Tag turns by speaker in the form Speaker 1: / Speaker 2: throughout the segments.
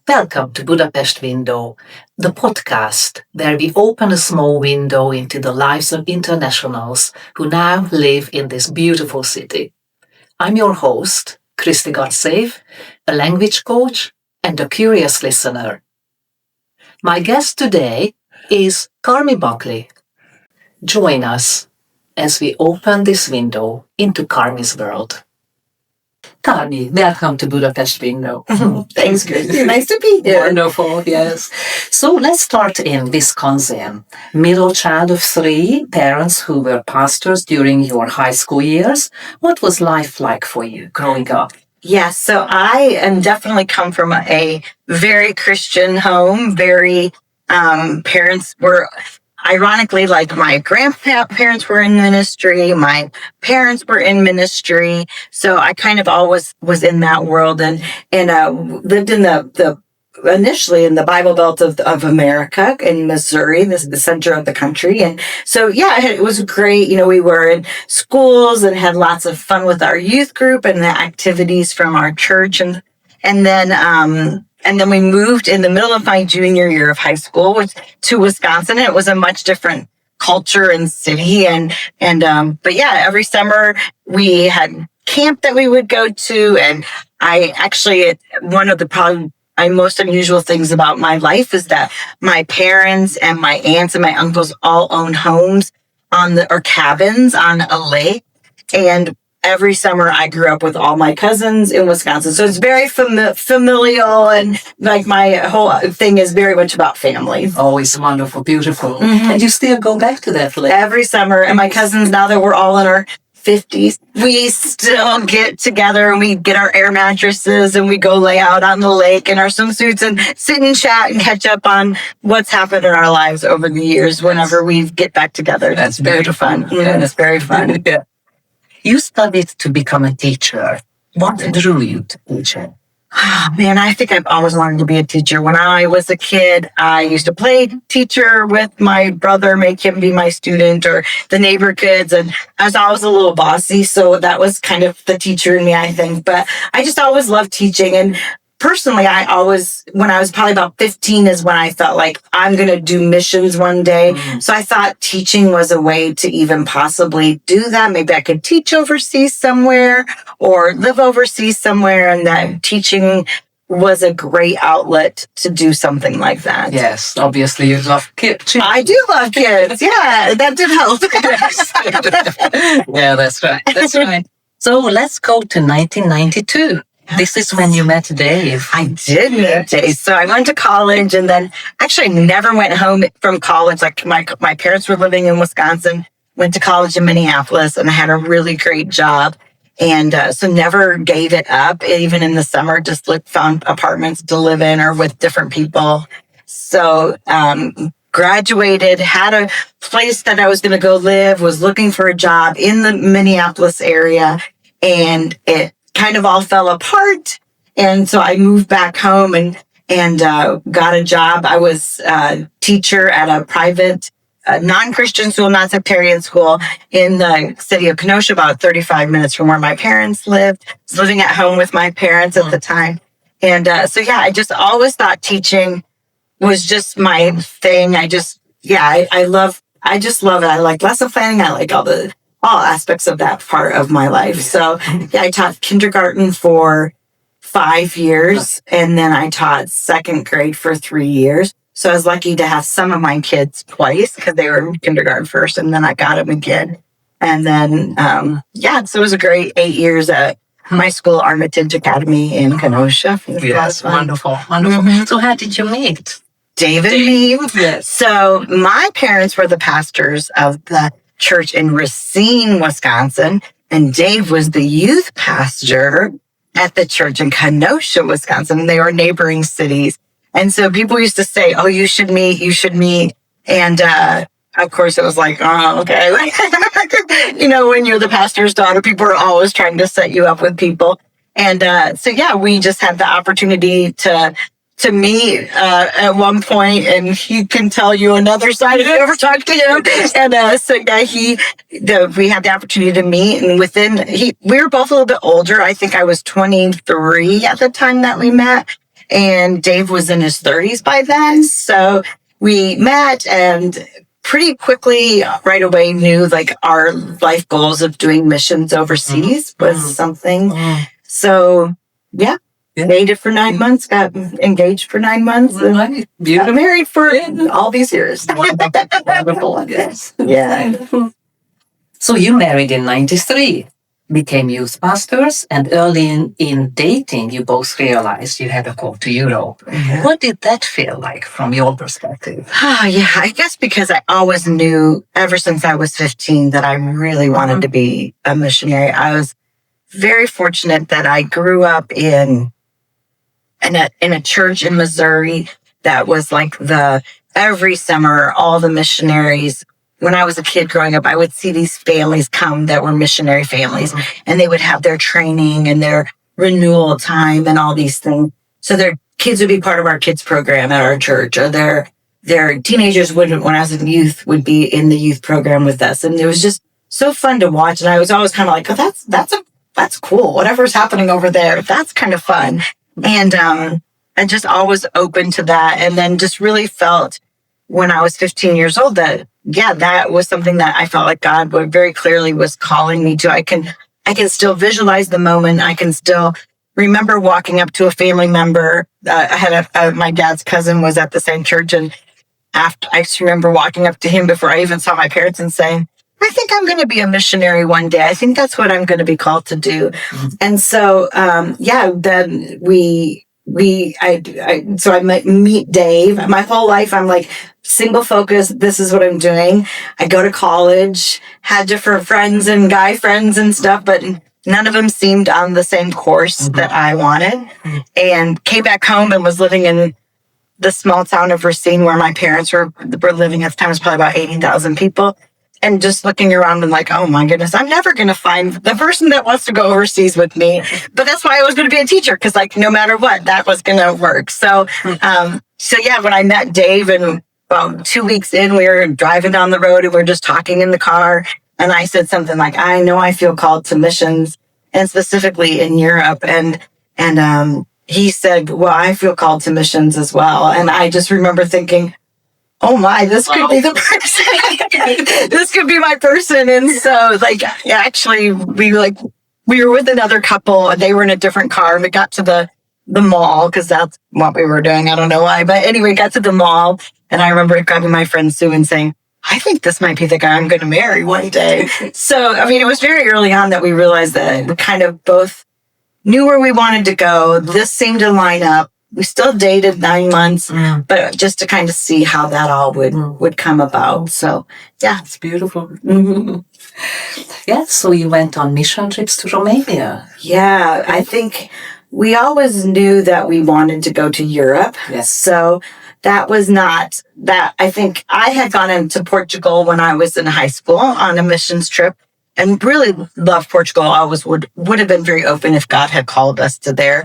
Speaker 1: Welcome to Budapest Window, the podcast where we open a small window into the lives of internationals who now live in this beautiful city. I'm your host, Kristi Gatsave, a language coach and a curious listener. My guest today is Karmi Buckley. Join us as we open this window into Karmi's world. Karmi, welcome to Budapest Window.
Speaker 2: Thanks, Kristi. Nice to be here.
Speaker 1: Wonderful, yes. So let's start in Wisconsin. Middle child of three, parents who were pastors during your high school years. What was life like for you growing up?
Speaker 2: Yes, so I am definitely come from a very Christian home. Parents were, ironically, like my grandparents were in ministry, my parents were in ministry. So I kind of always was in that world and lived in initially in the Bible Belt of America in Missouri, the center of the country. And so, it was great. We were in schools and had lots of fun with our youth group and the activities from our church. And then we moved in the middle of my junior year of high school to Wisconsin. It was a much different culture and city. But every summer we had camp that we would go to. And one of the probably my most unusual things about my life is that my parents and my aunts and my uncles all owned homes or cabins on a lake. And every summer I grew up with all my cousins in Wisconsin. So it's very familial, and like my whole thing is very much about family.
Speaker 1: Always wonderful, beautiful. Mm-hmm. And you still go back to that lake?
Speaker 2: Every summer. And my cousins, now that we're all in our 50s, we still get together and we get our air mattresses and we go lay out on the lake in our swimsuits and sit and chat and catch up on what's happened in our lives over the years whenever we get back together.
Speaker 1: That's very fun.
Speaker 2: Yeah, it's very fun.
Speaker 1: Yeah. You studied to become a teacher. What drew you to teaching?
Speaker 2: Oh, man, I think I've always wanted to be a teacher. When I was a kid, I used to play teacher with my brother, make him be my student, or the neighbor kids. And I was always a little bossy. So that was kind of the teacher in me, I think. But I just always loved teaching. And personally, when I was probably about 15 is when I felt like I'm going to do missions one day. Mm-hmm. So I thought teaching was a way to even possibly do that. Maybe I could teach overseas somewhere or live overseas somewhere, and that teaching was a great outlet to do something like that.
Speaker 1: Yes, obviously you love kids.
Speaker 2: I do love kids. Yeah, that did help.
Speaker 1: Yeah, that's right. That's right. So let's go to 1992. This is when you met Dave.
Speaker 2: I did meet Dave. So I went to college and then actually never went home from college. Like my parents were living in Wisconsin, went to college in Minneapolis, and I had a really great job. And so never gave it up. Even in the summer, just found apartments to live in or with different people. So graduated, had a place that I was going to go live, was looking for a job in the Minneapolis area, and it kind of all fell apart. And so I moved back home and got a job. I was a teacher at a private non-Christian school, not sectarian school in the city of Kenosha, about 35 minutes from where my parents lived. I was living at home with my parents at the time. And I just always thought teaching was just my thing. I just love it. I like lesson planning. I like all aspects of that part of my life. So I taught kindergarten for 5 years, and then I taught second grade for 3 years. So I was lucky to have some of my kids twice because they were in kindergarten first, and then I got them again. And then, so it was a great 8 years at my school, Armitage Academy in Kenosha.
Speaker 1: Yes, wonderful. Mm-hmm. So how did you meet?
Speaker 2: Dave and me. Yes. So my parents were the pastors of the church in Racine, Wisconsin, and Dave was the youth pastor at the church in Kenosha, Wisconsin. And they were neighboring cities. And so people used to say, oh, you should meet. And of course, it was like, oh, okay. When you're the pastor's daughter, people are always trying to set you up with people. And we just had the opportunity to meet at one point, and he can tell you another side if you ever talk to him. And we had the opportunity to meet, and we were both a little bit older. I think I was 23 at the time that we met. and Dave was in his 30s by then. So we met and pretty quickly, right away, knew like our life goals of doing missions overseas was something. So, yeah. Dated for 9 months, got engaged for 9 months, and got married for all these years.
Speaker 1: Wonderful. Yes.
Speaker 2: Yeah.
Speaker 1: So you married in 93, became youth pastors, and early in dating, you both realized you had a call to Europe. What did that feel like from your perspective?
Speaker 2: Yeah, I guess because I always knew ever since I was 15 that I really wanted to be a missionary. I was very fortunate that I grew up in a church in Missouri that was like every summer, all the missionaries. When I was a kid growing up, I would see these families come that were missionary families, and they would have their training and their renewal time and all these things. So their kids would be part of our kids program at our church, or their teenagers when I was in youth, would be in the youth program with us. And it was just so fun to watch. And I was always kind of like, oh, that's cool. Whatever's happening over there, that's kind of fun. And just always open to that. And then just really felt when I was 15 years old that, yeah, that was something that I felt like God would very clearly was calling me to. I can still visualize the moment. I can still remember walking up to a family member. I had my dad's cousin was at the same church. And I just remember walking up to him before I even saw my parents and saying, I think I'm going to be a missionary one day. I think that's what I'm going to be called to do. And so, then so I meet Dave. My whole life, I'm like single focus. This is what I'm doing. I go to college, had different friends and guy friends and stuff, but none of them seemed on the same course that I wanted, and came back home and was living in the small town of Racine where my parents were living at the time. It was probably about 80,000 people. And just looking around and like, oh my goodness, I'm never going to find the person that wants to go overseas with me. But that's why I was going to be a teacher, because like no matter what, that was going to work. So, when I met Dave, and about 2 weeks in, we were driving down the road and we were just talking in the car. And I said something like, I know I feel called to missions, and specifically in Europe. And he said, well, I feel called to missions as well. And I just remember thinking, oh my, this could be the person. This could be my person. And so actually we were with another couple, and they were in a different car, and we got to the mall, because that's what we were doing. I don't know why. But anyway, got to the mall, and I remember grabbing my friend Sue and saying, I think this might be the guy I'm going to marry one day. So, it was very early on that we realized that we kind of both knew where we wanted to go. This seemed to line up. We still dated 9 months, but just to kind of see how that all would come about. So, yeah.
Speaker 1: It's beautiful. Yeah, so you went on mission trips to Romania.
Speaker 2: Yeah, I think we always knew that we wanted to go to Europe.
Speaker 1: Yes.
Speaker 2: So that was not that. I think I had gone into Portugal when I was in high school on a missions trip, and really loved Portugal. I always would have been very open if God had called us to there.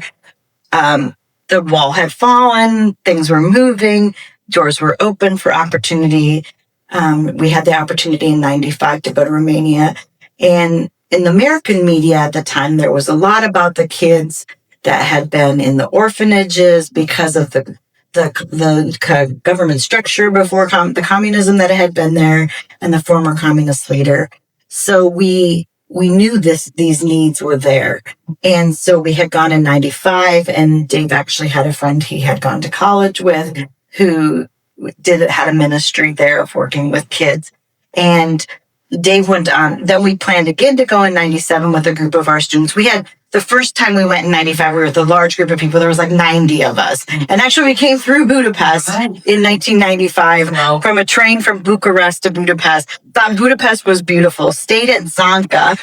Speaker 2: The wall had fallen, things were moving, doors were open for opportunity. We had the opportunity in 95 to go to Romania. And in the American media at the time, there was a lot about the kids that had been in the orphanages because of the government structure before the communism that had been there, and the former communist leader. So we knew these needs were there. And so we had gone in 95, and Dave actually had a friend he had gone to college with who had a ministry there of working with kids. And Dave went on. Then we planned again to go in 97 with a group of our students. We had the first time we went in 95, we were with a large group of people. There was like 90 of us. And actually we came through Budapest in 1995 from a train from Bucharest to Budapest. Thought Budapest was beautiful. Stayed at Zanka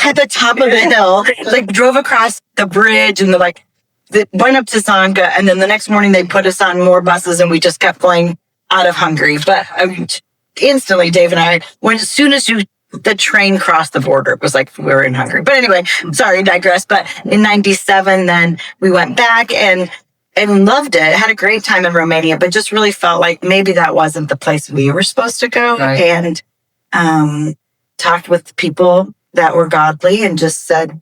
Speaker 2: at the top of the hill, drove across the bridge, and went up to Zanka. And then the next morning they put us on more buses, and we just kept going out of Hungary. But instantly, Dave and I, as soon as the train crossed the border, it was like we were in Hungary. But anyway, sorry, digress. But in 97, then we went back and loved it. Had a great time in Romania, but just really felt like maybe that wasn't the place we were supposed to go.
Speaker 1: Right.
Speaker 2: And talked with people that were godly and just said,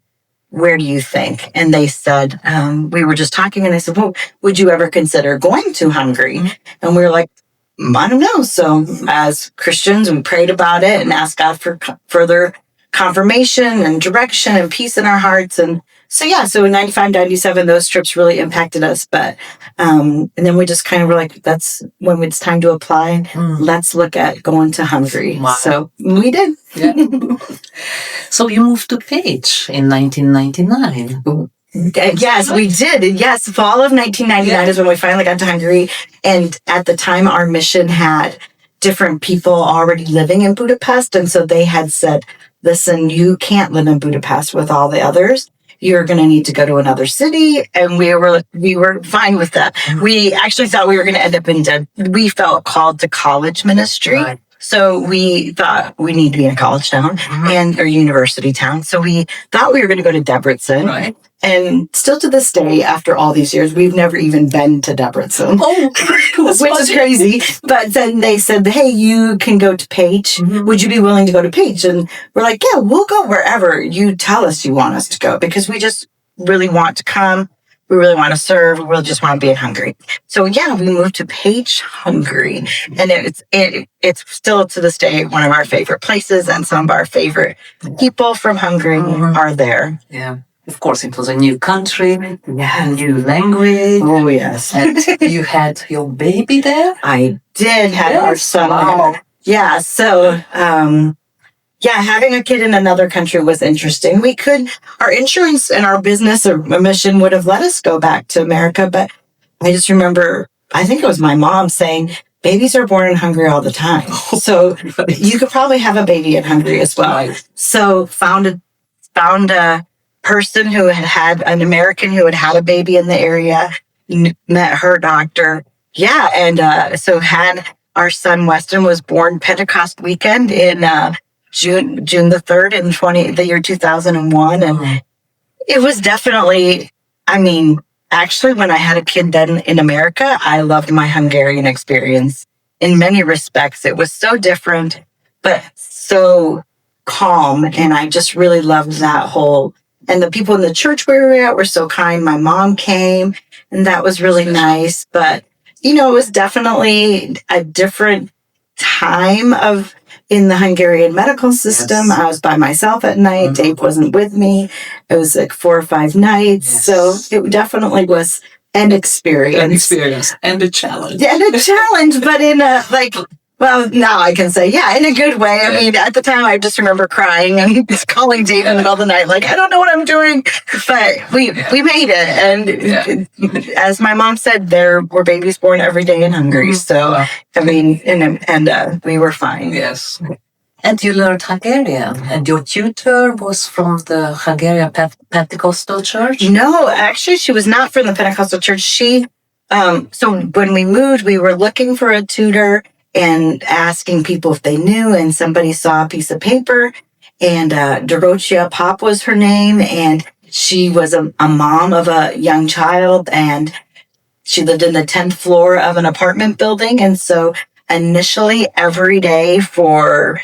Speaker 2: where do you think? And they said, we were just talking, and they said, well, would you ever consider going to Hungary? And we were like, I don't know. So as Christians, we prayed about it and asked God for further confirmation and direction and peace in our hearts. And so in 95, 97, those trips really impacted us. But, and then we just kind of were like, that's when it's time to apply. Let's look at going to Hungary.
Speaker 1: Wow.
Speaker 2: So we did.
Speaker 1: Yeah. So you moved to Pécs in 1999.
Speaker 2: Yes, we did. Yes, fall of 1999 is when we finally got to Hungary. And at the time, our mission had different people already living in Budapest. And so they had said, listen, you can't live in Budapest with all the others. You're going to need to go to another city. And we were fine with that. We actually thought we were going to end up we felt called to college ministry.
Speaker 1: Right.
Speaker 2: So we thought we need to be in a college town or university town. So we thought we were going to go to Debrecen.
Speaker 1: Right.
Speaker 2: And still to this day, after all these years, we've never even been to Debrecen.
Speaker 1: Oh,
Speaker 2: which is crazy. But then they said, hey, you can go to Pécs. Would you be willing to go to Pécs? And we're like, yeah, we'll go wherever you tell us you want us to go, because we just really want to come. We really want to serve. We really just want to be in Hungary. So yeah, we moved to Pécs, Hungary. And it's still to this day one of our favorite places, and some of our favorite people from Hungary are there.
Speaker 1: Yeah. Of course, it was a new country, a new language.
Speaker 2: Oh, yes.
Speaker 1: And you had your baby there?
Speaker 2: I did have our son.
Speaker 1: Wow.
Speaker 2: Yeah. So, having a kid in another country was interesting. Our insurance and our business or mission would have let us go back to America. But I just remember, I think it was my mom saying, babies are born in Hungary all the time. So you could probably have a baby in Hungary as well.
Speaker 1: Right.
Speaker 2: So found a person who had an American who had a baby in the area, met her doctor. Yeah. And so had our son Weston was born Pentecost weekend in June the 3rd in the year 2001. And it was definitely, actually, when I had a kid then in America, I loved my Hungarian experience in many respects. It was so different, but so calm. And I just really loved that and the people in the church where we were at were so kind. My mom came, and that was really nice. But, it was definitely a different time in the Hungarian medical system. Yes. I was by myself at night. Dave wasn't with me. It was like 4 or 5 nights. Yes. So it definitely was an experience.
Speaker 1: And a challenge.
Speaker 2: But in well, now I can say, in a good way. I mean, at the time, I just remember crying and calling Dave in the middle of the night, like, I don't know what I'm doing. But we made it. And as my mom said, there were babies born every day in Hungary. So, we were fine.
Speaker 1: Yes. And you learned Hungarian, and your tutor was from the Hungarian Pentecostal Church?
Speaker 2: No, actually, she was not from the Pentecostal Church. So when we moved, we were looking for a tutor and asking people if they knew, and somebody saw a piece of paper, and Dorothea Pop was her name, and she was a mom of a young child, and she lived in the 10th floor of an apartment building. And so initially every day for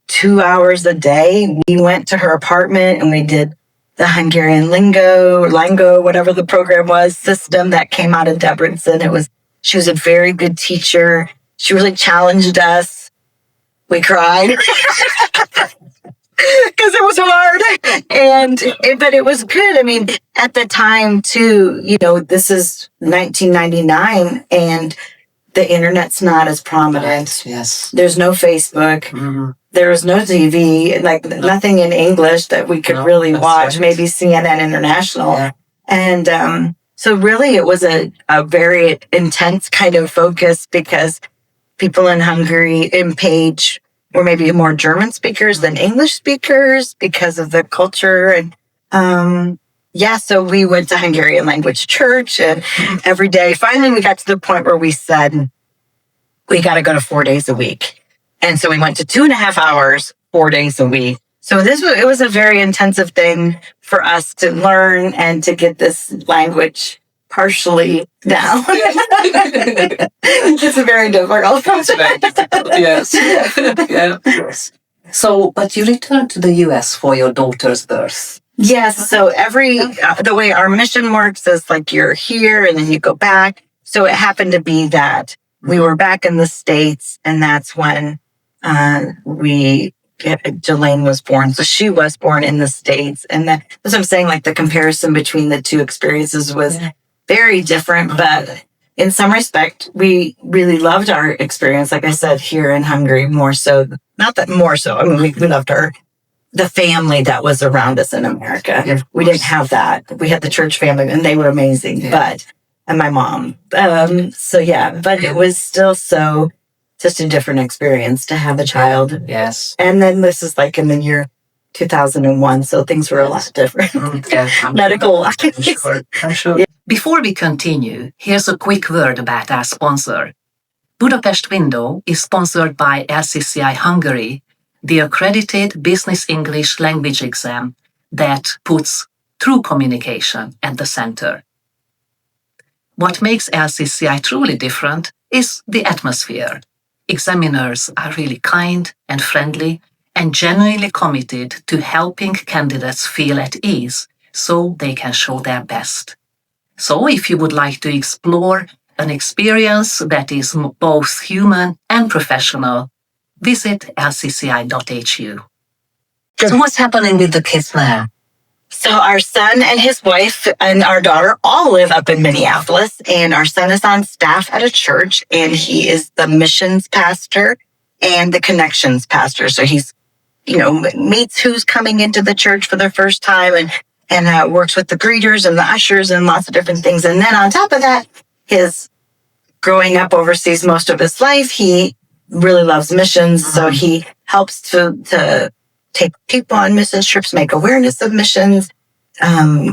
Speaker 2: 2 hours a day, we went to her apartment and we did the Hungarian lingo, whatever the program was, system that came out of Debrecen. She was a very good teacher. She really challenged us. We cried because it was hard, but it was good. I mean, at the time too, this is 1999, and the internet's not as prominent.
Speaker 1: Yes,
Speaker 2: there's no Facebook. Mm-hmm. There was no TV, nothing in English that we could really watch. Right. Maybe CNN International, and so really, it was a very intense kind of focus, because people in Hungary, in Pécs, were maybe more German speakers than English speakers because of the culture. And so we went to Hungarian language church, and every day, finally we got to the point where we said, we got to go to 4 days a week. And so we went to 2.5 hours, 4 days a week. So it was a very intensive thing for us to learn and to get this language partially down. It's a very difficult.
Speaker 1: Yes. Yes. So, but you returned to the US for your daughter's birth.
Speaker 2: Yes. So the way our mission works is like you're here and then you go back. So it happened to be that we were back in the States, and that's when Jelaine was born. So she was born in the States. And that's what I'm saying, like the comparison between the two experiences was very different. But in some respect, we really loved our experience, like I said, here in Hungary more so. Not that more so. I mean, we loved the family that was around us in America. Yeah, we didn't have that. We had the church family, and they were amazing. Yeah. And my mom. But it was still just a different experience to have a child.
Speaker 1: Yes.
Speaker 2: And then this is like in the year 2001, so things were a lot different. Medical.
Speaker 1: I'm sure. Before we continue, here's a quick word about our sponsor. Budapest Window is sponsored by LCCI Hungary, the accredited business English language exam that puts true communication at the center. What makes LCCI truly different is the atmosphere. Examiners are really kind and friendly and genuinely committed to helping candidates feel at ease so they can show their best. So if you would like to explore an experience that is both human and professional, visit lcci.hu.
Speaker 3: So what's happening with the kids now?
Speaker 2: So our son and his wife and our daughter all live up in Minneapolis, and our son is on staff at a church, and he is the missions pastor and the connections pastor. So he's, meets who's coming into the church for the first time and works with the greeters and the ushers and lots of different things. And then on top of that, his growing up overseas most of his life, he really loves missions. So he helps to take people on missions trips, make awareness of missions,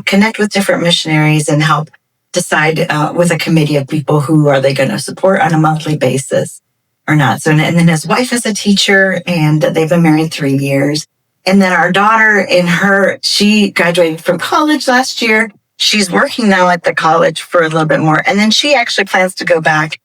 Speaker 2: connect with different missionaries, and help decide with a committee of people who are they going to support on a monthly basis or not. So, and then his wife is a teacher, and they've been married 3 years. And then our daughter, she graduated from college last year. She's working now at the college for a little bit more. And then she actually plans to go back,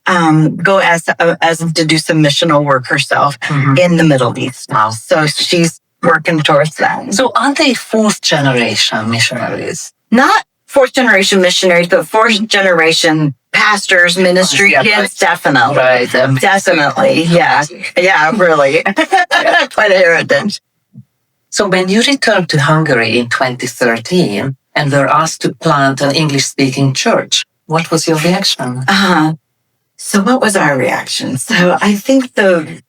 Speaker 2: as to do some missional work herself in the Middle East. Wow. So she's working towards that.
Speaker 3: So aren't they fourth generation missionaries?
Speaker 2: Not fourth generation missionaries, but fourth generation pastors, ministry kids, definitely.
Speaker 3: Right.
Speaker 2: Definitely. Yeah. Yeah, really. Quite a heritage.
Speaker 3: So when you returned to Hungary in 2013 and were asked to plant an English-speaking church, what was your reaction?
Speaker 2: So what was our reaction? So I think the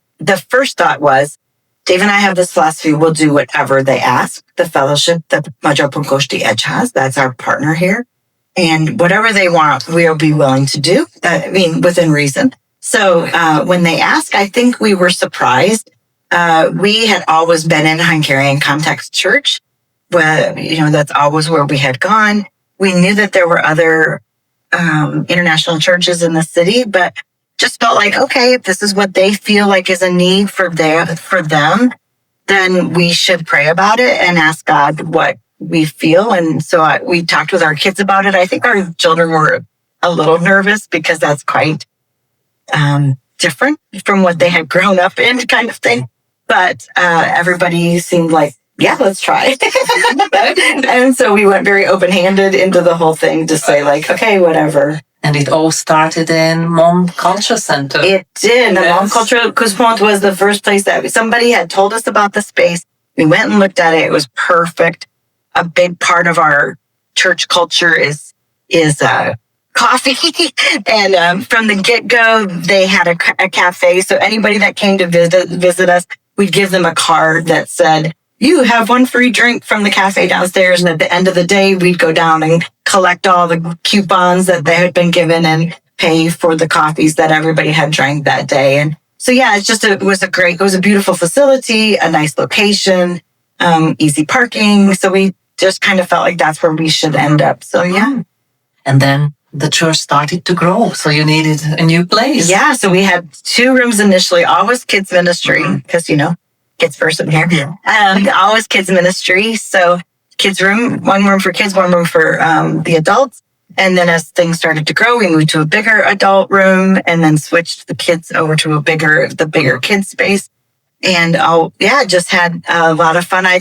Speaker 2: first thought was, Dave and I have this philosophy, we'll do whatever they ask. The fellowship, the Magyar Punkosti Egyház, that's our partner here. And whatever they want, we'll be willing to do. Within reason. So when they asked, I think we were surprised. We had always been in Hungarian context church, where, that's always where we had gone. We knew that there were other international churches in the city, but just felt like, okay, if this is what they feel like is a need for them, then we should pray about it and ask God what we feel. And so we talked with our kids about it. I think our children were a little nervous because that's quite different from what they had grown up in, kind of thing. But everybody seemed like, yeah, let's try. And so we went very open-handed into the whole thing to say like, okay, whatever.
Speaker 3: And it all started in Mom Culture Center.
Speaker 2: It did. The Mom Culture Center was the first place that somebody had told us about the space. We went and looked at it. It was perfect. A big part of our church culture is coffee. And from the get-go, they had a cafe. So anybody that came to visit us, we'd give them a card that said, you have one free drink from the cafe downstairs. And at the end of the day, we'd go down and collect all the coupons that they had been given and pay for the coffees that everybody had drank that day. And so, yeah, it was a beautiful facility, a nice location, easy parking. So we just kind of felt like that's where we should end up. So, yeah.
Speaker 3: And then the church started to grow. So you needed a new place.
Speaker 2: Yeah. So we had 2 rooms initially, always kids ministry, because, kids person here. Always kids ministry. So kids room, 1 room for kids, 1 room for the adults. And then as things started to grow, we moved to a bigger adult room and then switched the kids over to the bigger kids space. And just had a lot of fun. I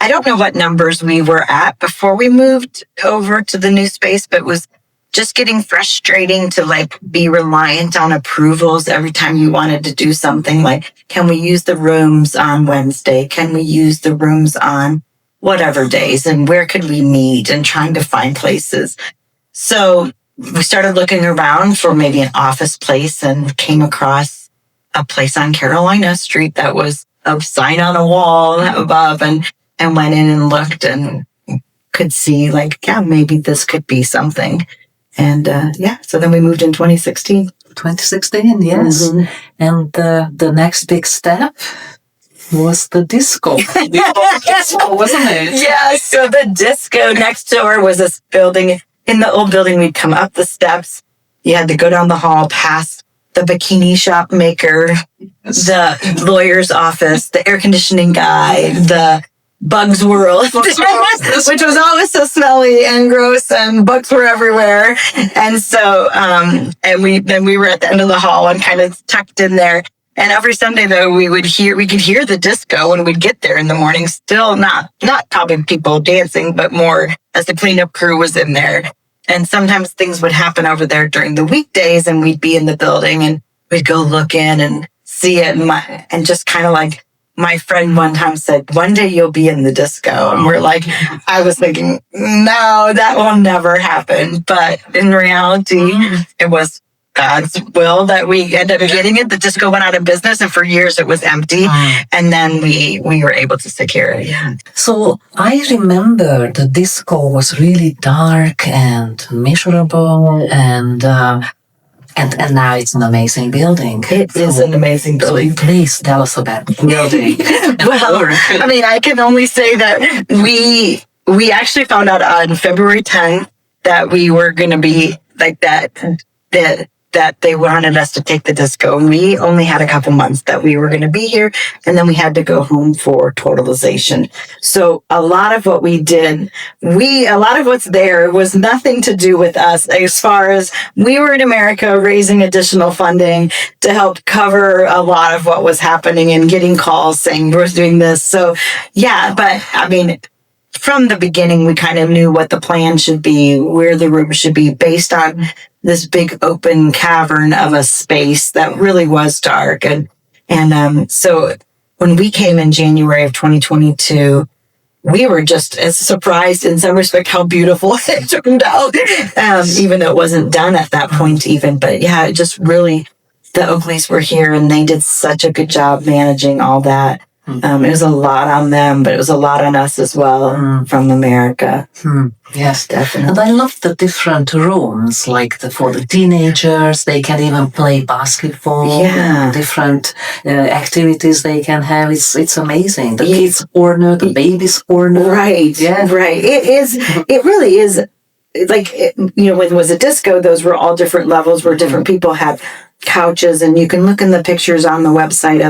Speaker 2: I don't know what numbers we were at before we moved over to the new space, but it was just getting frustrating to like be reliant on approvals every time you wanted to do something. Like, can we use the rooms on Wednesday? Can we use the rooms on whatever days? And where could we meet? And trying to find places. So we started looking around for maybe an office place and came across a place on Carolina Street that was a sign on a wall above, and went in and looked and could see like, yeah, maybe this could be something. And so then we moved in 2016.
Speaker 1: 2016, yes.
Speaker 2: Mhm.
Speaker 1: And the next big step was the disco. Wasn't it?
Speaker 2: Yeah, so the disco next door was this building. In the old building, we'd come up the steps. You had to go down the hall past the bikini shop maker, the lawyer's office, the air conditioning guy, the Bugs World, which was always so smelly and gross, and bugs were everywhere. And so, and we were at the end of the hall and kind of tucked in there. And every Sunday though, we could hear the disco when we'd get there in the morning. Still not probably people dancing, but more as the cleanup crew was in there. And sometimes things would happen over there during the weekdays, and we'd be in the building and we'd go look in and see it, and just kind of like. My friend one time said, one day you'll be in the disco. And we're like, I was thinking, no, that will never happen. But in reality, it was God's will that we ended up getting it. The disco went out of business, and for years it was empty. And then we were able to secure it. Yeah.
Speaker 1: So I remember the disco was really dark and miserable, and now it's an amazing building.
Speaker 2: It is an amazing building.
Speaker 1: So please tell us about the building.
Speaker 2: Well, I mean, I can only say that we actually found out on February 10th that we were going to be like that they wanted us to take the disco. And we only had a couple months that we were going to be here, and then we had to go home for totalization. So a lot of what we did, a lot of what's there was nothing to do with us, as far as we were in America raising additional funding to help cover a lot of what was happening and getting calls saying we're doing this. So yeah, but I mean, from the beginning, we kind of knew what the plan should be, where the room should be, based on this big open cavern of a space that really was dark. And so when we came in January of 2022, we were just as surprised in some respect how beautiful it turned out, even though it wasn't done at that point even. But yeah, it just really, the Oakleys were here and they did such a good job managing all that. It was a lot on them, but it was a lot on us as well from America.
Speaker 1: Yes,
Speaker 2: definitely.
Speaker 1: And I love the different rooms, like for the teenagers, they can even play basketball.
Speaker 2: Yeah.
Speaker 1: Different activities they can have. It's amazing. The kids' corner, the babies' corner.
Speaker 2: Right.
Speaker 1: Yeah.
Speaker 2: Right. It really is. Like, when it was a disco, those were all different levels where different people had couches, and you can look in the pictures on the website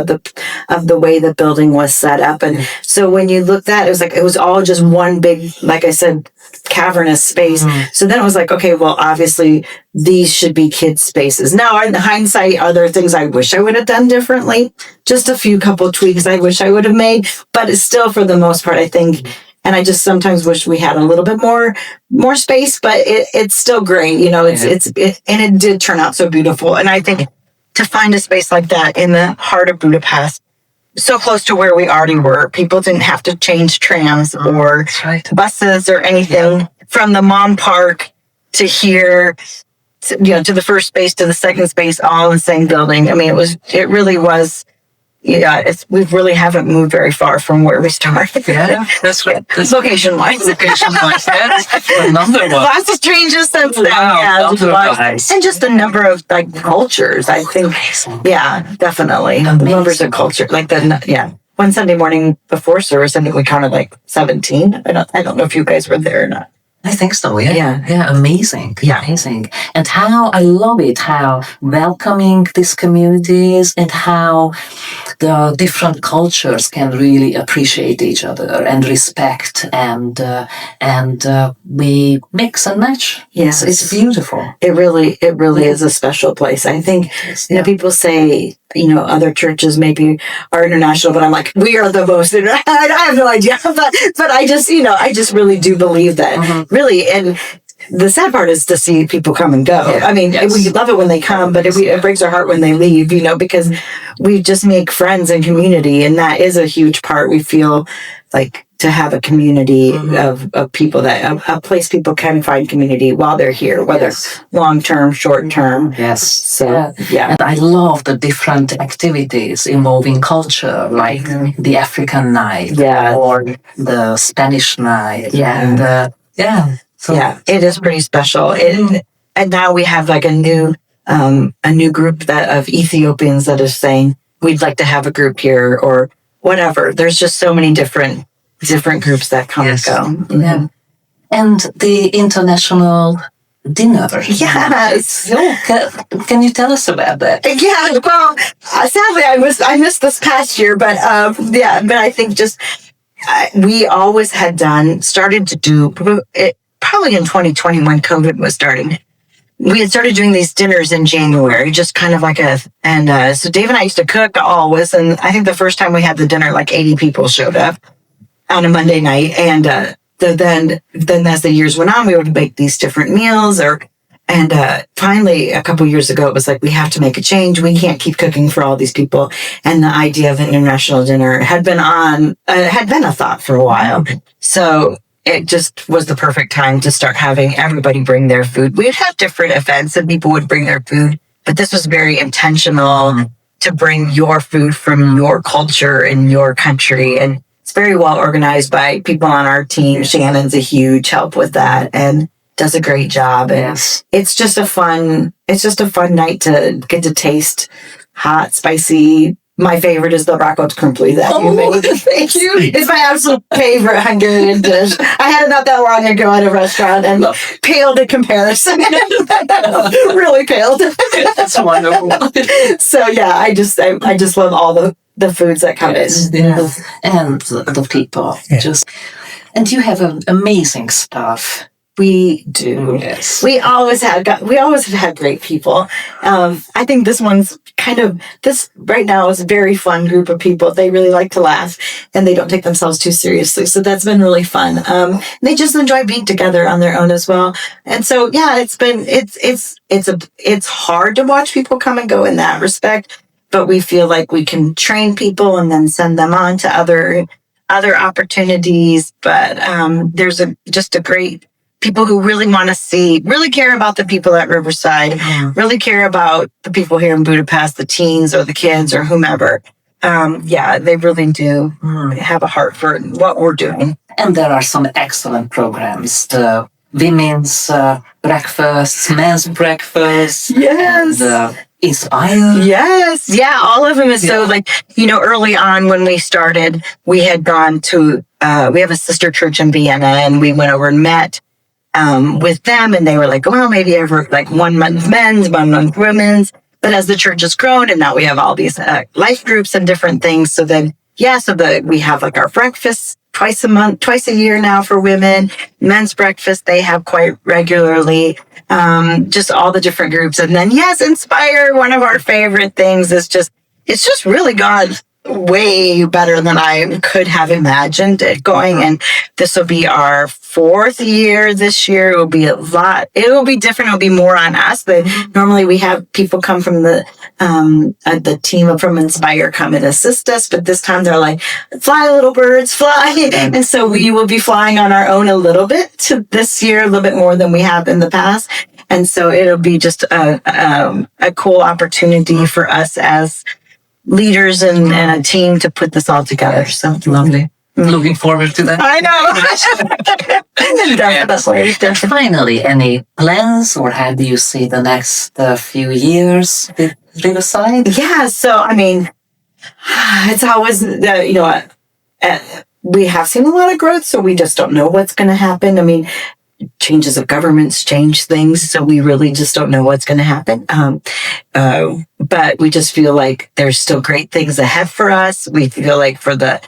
Speaker 2: of the way the building was set up. And so when you looked at it, it was all just one big, like I said, cavernous space. So then it was like, okay, well, obviously these should be kids' spaces. Now, in hindsight, are there things I wish I would have done differently? Just a couple tweaks I wish I would have made, but it's still, for the most part, I think. And I just sometimes wish we had a little bit more space, but it's still great. And it did turn out so beautiful. And I think to find a space like that in the heart of Budapest, so close to where we already were, people didn't have to change trams or buses or anything from the Mom Park to here, to the first space, to the second space, all in the same building. I mean, it really was. Yeah, we really haven't moved very far from where we started.
Speaker 1: Yeah, that's right.
Speaker 2: Location-wise.
Speaker 1: Location-wise, that's another one.
Speaker 2: Lots of changes since then.
Speaker 1: Wow,
Speaker 2: And just the number of cultures, I think.
Speaker 1: Amazing.
Speaker 2: Yeah, definitely. The numbers of culture, one Sunday morning before service, I think we counted 17. I don't know if you guys were there or not.
Speaker 1: I think so, yeah. Yeah, amazing.
Speaker 2: Yeah.
Speaker 1: Amazing. And how I love it, how welcoming this community is, and how the different cultures can really appreciate each other and respect, and we mix and match.
Speaker 2: Yes.
Speaker 1: It's beautiful.
Speaker 2: It really is a special place. I think, people say, other churches maybe are international, but I'm like, we are the most, I have no idea, but I just really do believe that really. And the sad part is to see people come and go.
Speaker 3: Yeah.
Speaker 2: I mean,
Speaker 3: Yes.
Speaker 2: we love it when they come, but it breaks our heart when they leave, because we just make friends and community. And that is a huge part. We feel like to have a community of people, that a place people can find community while they're here, whether long-term, short-term.
Speaker 3: Yes.
Speaker 2: So, yeah.
Speaker 3: And I love the different activities involving culture, like the African night or the Spanish night.
Speaker 2: Yeah.
Speaker 3: And so,
Speaker 2: yeah, it is pretty special. And now we have like a new group of Ethiopians that is saying we'd like to have a group here or whatever. There's just so many different groups that come and go.
Speaker 3: Yeah. And the international dinner.
Speaker 2: Yes.
Speaker 3: So, can you tell us about that?
Speaker 2: Yeah. Well, sadly, I missed this past year, but but I think just we always had started to do it. Probably in 2020 when COVID was starting, we had started doing these dinners in January, just kind of like so Dave and I used to cook always. And I think the first time we had the dinner, like 80 people showed up on a Monday night. And then as the years went on, we would make these different meals and finally a couple years ago, it was like, we have to make a change. We can't keep cooking for all these people. And the idea of an international dinner had been a thought for a while. So it just was the perfect time to start having everybody bring their food. We'd have different events and people would bring their food, but this was very intentional to bring your food from your culture and your country. And it's very well organized by people on our team. Shannon's a huge help with that and does a great job. And it's just a fun night to get to taste hot, spicy. My favorite is the racot crumpli that you made.
Speaker 3: Thank you.
Speaker 2: It's my absolute favorite Hungarian dish. I had it not that long ago at a restaurant and paled in comparison. Really paled.
Speaker 3: That's wonderful.
Speaker 2: So yeah, I just love all the foods that come in.
Speaker 3: Yeah. And the people. And you have an amazing staff.
Speaker 2: We do.
Speaker 3: Yes.
Speaker 2: We always have had great people. I think this right now is a very fun group of people. They really like to laugh and they don't take themselves too seriously. So that's been really fun. They just enjoy being together on their own as well. And so, yeah, it's hard to watch people come and go in that respect, but we feel like we can train people and then send them on to other opportunities. But, there's just a great people who really want to really care about the people at Riverside, really care about the people here in Budapest, the teens or the kids or whomever. They really do have a heart for what we're doing.
Speaker 3: And there are some excellent programs. The women's breakfast, men's breakfast.
Speaker 2: Yes.
Speaker 3: And, Inspire.
Speaker 2: Yes. Yeah. All of them is so early on when we started, we had gone to, we have a sister church in Vienna and we went over and met with them, and they were like, well, maybe ever like 1 month men's, 1 month women's. But as the church has grown, and now we have all these life groups and different things. So then, we have like our breakfast twice a year now for women. Men's breakfast they have quite regularly. Just all the different groups, and then Inspire. One of our favorite things is it's just really gone way better than I could have imagined it going. And this will be our 4th year this year. It will be different. It'll be more on us. But normally we have people come from the team from Inspire come and assist us. But this time they're like, fly little birds, fly. And so we will be flying on our own a little bit to this year, a little bit more than we have in the past. And so it'll be just a cool opportunity for us as leaders and a team to put this all together. So
Speaker 3: lovely. Looking forward to that.
Speaker 2: I know. Definitely.
Speaker 3: Finally, any plans, or how do you see the next few years with Riverside?
Speaker 2: Yeah. So, I mean, it's always, we have seen a lot of growth, so we just don't know what's going to happen. I mean, changes of governments change things, so we really just don't know what's going to happen. But we just feel like there's still great things ahead for us. We feel like for the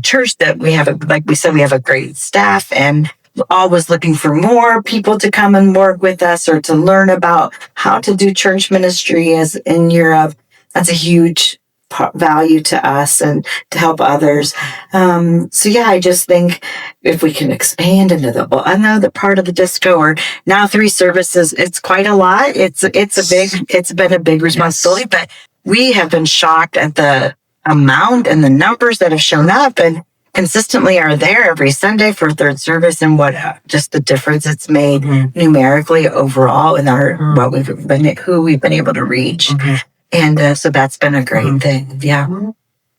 Speaker 2: church that we have, like we said, we have a great staff and always looking for more people to come and work with us or to learn about how to do church ministry as in Europe. that's a huge value to us and to help others. So yeah, I just think if we can expand into another part of the disco, or now 3 services, it's quite a lot. It's been a big responsibility, but we have been shocked at the amount and the numbers that have shown up and consistently are there every Sunday for 3rd service, and what just the difference it's made numerically overall in our who we've been able to reach. And so that's been a great thing. Yeah.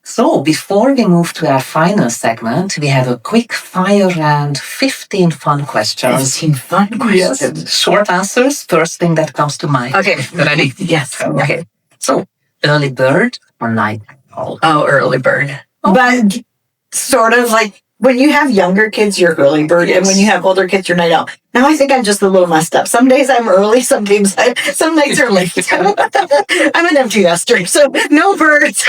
Speaker 3: So before we move to our final segment, we have a quick fire round, 15 fun questions.
Speaker 2: 15 fun questions.
Speaker 3: Yes. Short answers, first thing that comes to mind.
Speaker 2: Okay.
Speaker 3: Ready?
Speaker 2: Yes.
Speaker 3: Okay. So, early bird or night owl?
Speaker 2: Oh, early bird. Oh. But sort of like when you have younger kids, you're early bird. Yes. And when you have older kids, you're night owl. Now I think I'm just a little messed up. Some days I'm early, some nights are late. I'm an empty nester, so no birds.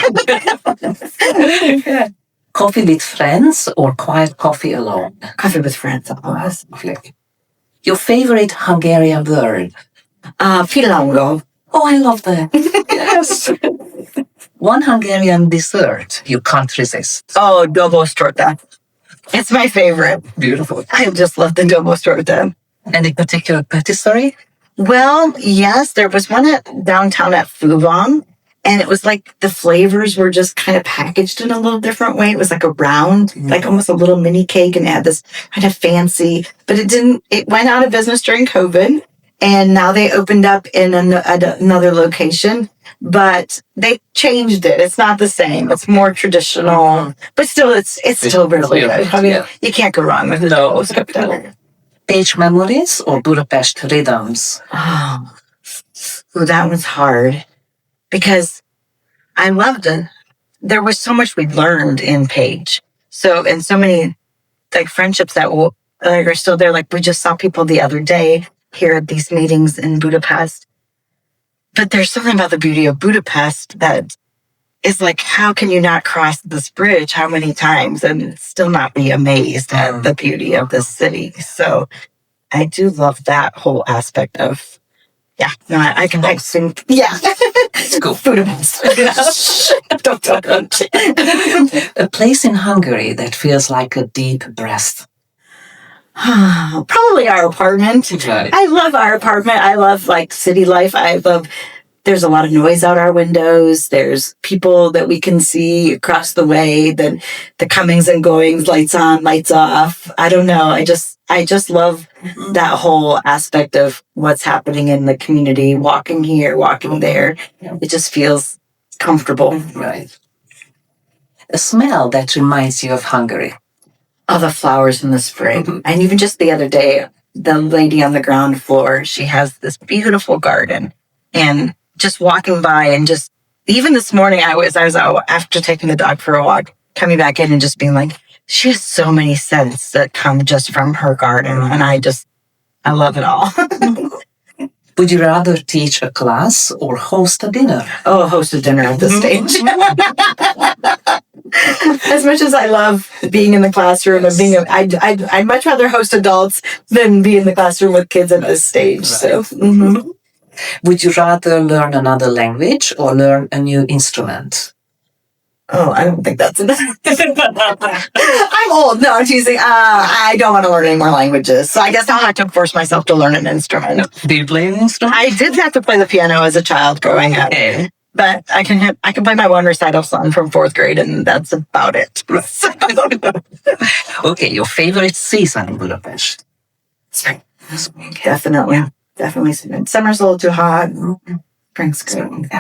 Speaker 3: Coffee with friends or quiet coffee alone?
Speaker 2: Coffee with friends, always.
Speaker 3: Your favorite Hungarian word?
Speaker 2: Pillango.
Speaker 3: Oh, I love that. Yes. One Hungarian dessert you can't resist?
Speaker 2: Oh, dobos torta. It's my favorite.
Speaker 3: Beautiful.
Speaker 2: I just love the dobos torta.
Speaker 3: Any particular patisserie?
Speaker 2: Well, yes, there was one downtown at Fubon, and it was like the flavors were just kind of packaged in a little different way. It was like a round, like almost a little mini cake, and it had this kind of fancy, but it went out of business during COVID, and now they opened up in another location. But they changed it. It's not the same. It's more traditional, but still, it's still really good. I mean, you can't go wrong with it.
Speaker 3: No. Pécs memories or Budapest rhythms?
Speaker 2: Oh, well, that was hard because I loved it. There was so much we learned in Pécs. And so many like friendships that are still there. Like we just saw people the other day here at these meetings in Budapest. But there's something about the beauty of Budapest that is like, how can you not cross this bridge how many times and still not be amazed at the beauty of this city? So I do love that whole aspect of, I can sing. Yeah.
Speaker 3: It's cool.
Speaker 2: Budapest.
Speaker 3: A place in Hungary that feels like a deep breath.
Speaker 2: Probably our apartment.
Speaker 3: Right.
Speaker 2: I love our apartment. I love like city life. There's a lot of noise out our windows. There's people that we can see across the way, the comings and goings, lights on, lights off. I don't know. I just love that whole aspect of what's happening in the community, walking here, walking there. It just feels comfortable.
Speaker 3: Right. A smell that reminds you of Hungary.
Speaker 2: Oh, the flowers in the spring. And even just the other day, the lady on the ground floor, she has this beautiful garden. And just walking by and just, even this morning, I was out after taking the dog for a walk, coming back in and just being like, she has so many scents that come just from her garden. And I love it all.
Speaker 3: Would you rather teach a class or host a dinner?
Speaker 2: Oh, host a dinner at this stage. As much as I love being in the classroom and I'd much rather host adults than be in the classroom with kids at this stage. Right. So,
Speaker 3: Would you rather learn another language or learn a new instrument?
Speaker 2: Oh, I don't think that's enough. I'm old. No, I'm teasing. I don't want to learn any more languages. So I guess I'll have to force myself to learn an instrument.
Speaker 3: Do you play an instrument?
Speaker 2: I did have to play the piano as a child growing up. But I can play my one recital song from 4th grade, and that's about it.
Speaker 3: Okay, your favorite season in Budapest?
Speaker 2: Spring. Definitely spring. Summer's a little too hot. Spring's good.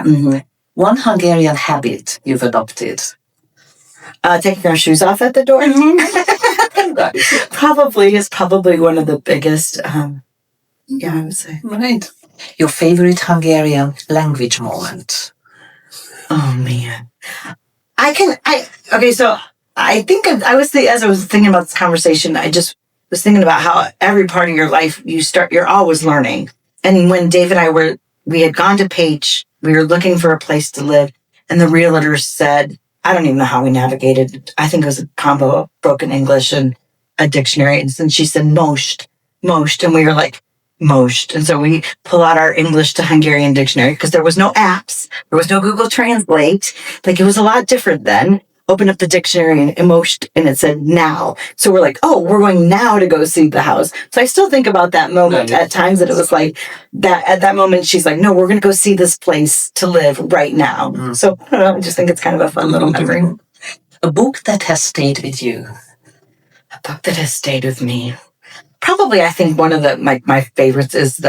Speaker 3: One Hungarian habit you've adopted?
Speaker 2: Taking our shoes off at the door. Probably one of the biggest. I would say.
Speaker 3: Right. Your favorite Hungarian language moment?
Speaker 2: Oh man, so I think as I was thinking about this conversation, I just was thinking about how every part of your life you're always learning. And when Dave and we had gone to Pécs, we were looking for a place to live, and the realtor said, I don't even know how we navigated. I think it was a combo of broken English and a dictionary. And she said, most. And we were like, most. And so we pull out our English to Hungarian dictionary because there was no apps. There was no Google Translate. Like it was a lot different then. Open up the dictionary and emotion and it said now. So we're like, oh, we're going now to go see the house. So I still think about that moment at times that it was like that at that moment, she's like, no, we're going to go see this place to live right now. So I don't know. I just think it's kind of a fun little memory.
Speaker 3: A book that has stayed with you.
Speaker 2: A book that has stayed with me. Probably, I think one of my favorites is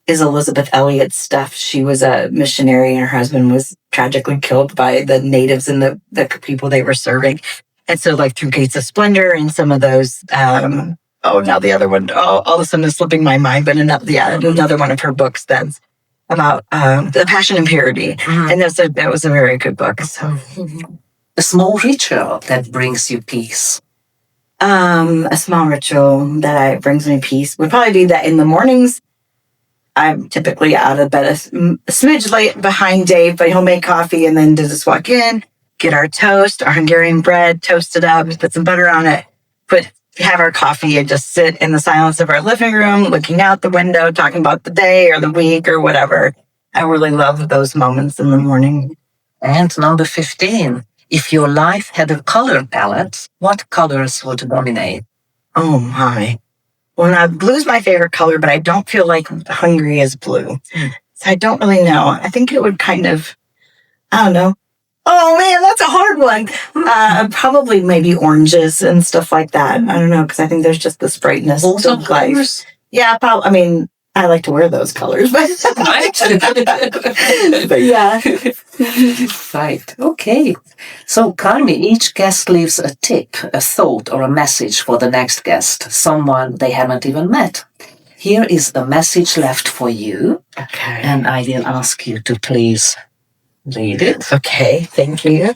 Speaker 2: is Elizabeth Elliot's stuff. She was a missionary and her husband was tragically killed by the natives and the people they were serving. And so like through Gates of Splendor and some of those, now the other one, all of a sudden is slipping my mind, but another one of her books that's about the Passion and Purity. And that was a very good book. So
Speaker 3: a small ritual that brings you peace.
Speaker 2: A small ritual that brings me peace would probably be that in the mornings, I'm typically out of bed a smidge late behind Dave, but he'll make coffee and then just walk in, get our toast, our Hungarian bread, toast it up, put some butter on it, have our coffee and just sit in the silence of our living room, looking out the window, talking about the day or the week or whatever. I really love those moments in the morning.
Speaker 3: And number 15, if your life had a color palette, what colors would dominate?
Speaker 2: Oh my. Well, now blue's my favorite color, but I don't feel like Hungary is blue. So I don't really know. I think it would I don't know. Oh man, that's a hard one. Probably maybe oranges and stuff like that. I don't know, because I think there's just this brightness
Speaker 3: Also
Speaker 2: of life.
Speaker 3: colors?
Speaker 2: Yeah, probably. I mean, I like to wear those colors, but, but yeah.
Speaker 3: Right. Okay. So, Karmi, each guest leaves a tip, a thought, or a message for the next guest, someone they haven't even met. Here is the message left for you.
Speaker 2: Okay.
Speaker 3: And I will ask you to please read it.
Speaker 2: Okay, thank you.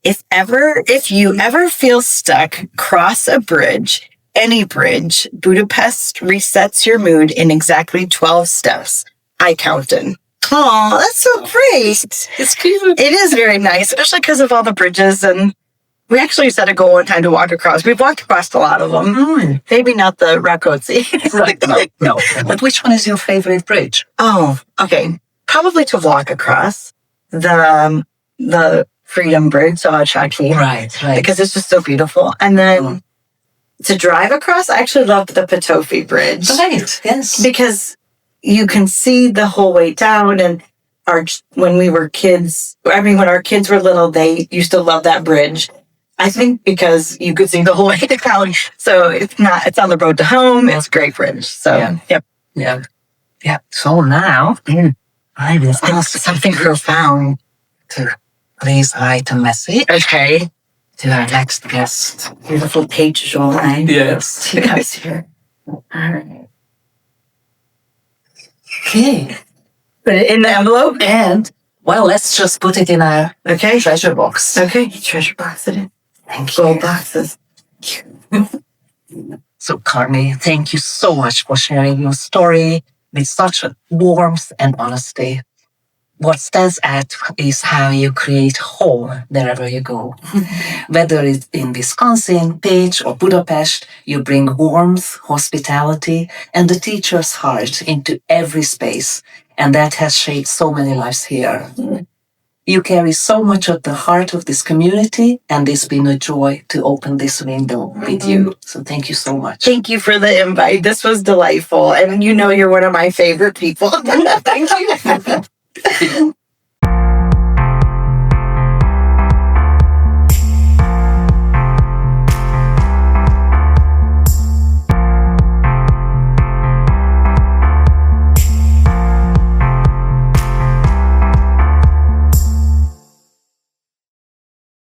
Speaker 2: If you ever feel stuck, cross a bridge, any bridge. Budapest resets your mood in exactly 12 steps. I counted. Oh, that's so great.
Speaker 3: It's cute.
Speaker 2: It is very nice, especially because of all the bridges. And we actually set a goal one time to walk across. We've walked across a lot of them. Maybe not the Rakotsi.
Speaker 3: No. But which one is your favorite bridge?
Speaker 2: Oh, okay. Probably to walk across the Freedom Bridge, so Chaki.
Speaker 3: Right.
Speaker 2: Because it's just so beautiful. And then to drive across, I actually loved the Petofi Bridge.
Speaker 3: Right, yes.
Speaker 2: Because you can see the whole way down. And when we were kids, when our kids were little, they used to love that bridge. I think because you could see the whole way down. So it's on the road to home. It's a great bridge. So, yep.
Speaker 3: Yeah. So now, I will ask
Speaker 2: something profound.
Speaker 3: to please write a message
Speaker 2: Okay.
Speaker 3: to our next guest.
Speaker 2: Beautiful page line.
Speaker 3: Yes.
Speaker 2: You guys here. All right.
Speaker 3: Okay.
Speaker 2: Put it in the envelope.
Speaker 3: And, well, let's just put it in our
Speaker 2: Okay.
Speaker 3: treasure box.
Speaker 2: Okay. Treasure box it in.
Speaker 3: Thank you.
Speaker 2: Gold boxes.
Speaker 3: So, Karmi, thank you so much for sharing your story with such warmth and honesty. What stands out is how you create home wherever you go. Whether it's in Wisconsin, Pécs, or Budapest, you bring warmth, hospitality, and the teacher's heart into every space. And that has shaped so many lives here. You carry so much of the heart of this community, and it's been a joy to open this window with you. So thank you so much.
Speaker 2: Thank you for the invite. This was delightful. And you're one of my favorite people.
Speaker 3: Thank you.